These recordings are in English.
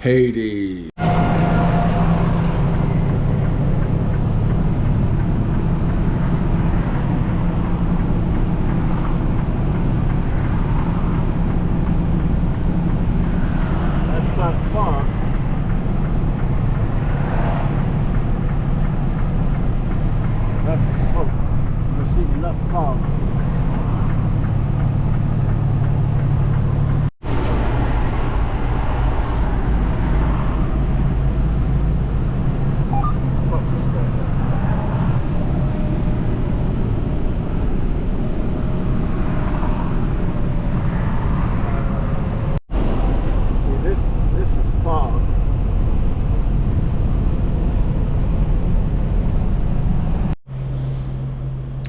Hades. That's not far. That's smoke. We're seeing enough fog. What's this guy? See, this is fog.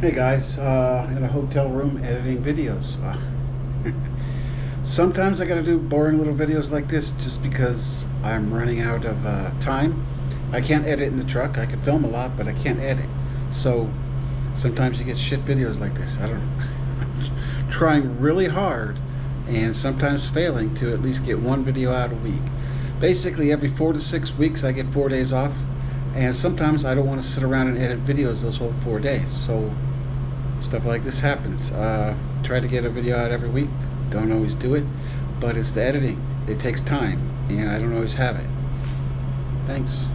Hey guys, in a hotel room editing videos. Sometimes I gotta do boring little videos like this just because I'm running out of time. I can't edit in the truck. I can film a lot, but I can't edit. So sometimes you get shit videos like this. I don't know. I'm trying really hard and sometimes failing to at least get one video out a week. Basically every 4 to 6 weeks I get 4 days off, and sometimes I don't want to sit around and edit videos those whole 4 days. So stuff like this happens. Try to get a video out every week. Don't always do it, but it's the editing. It takes time, and I don't always have it. Thanks.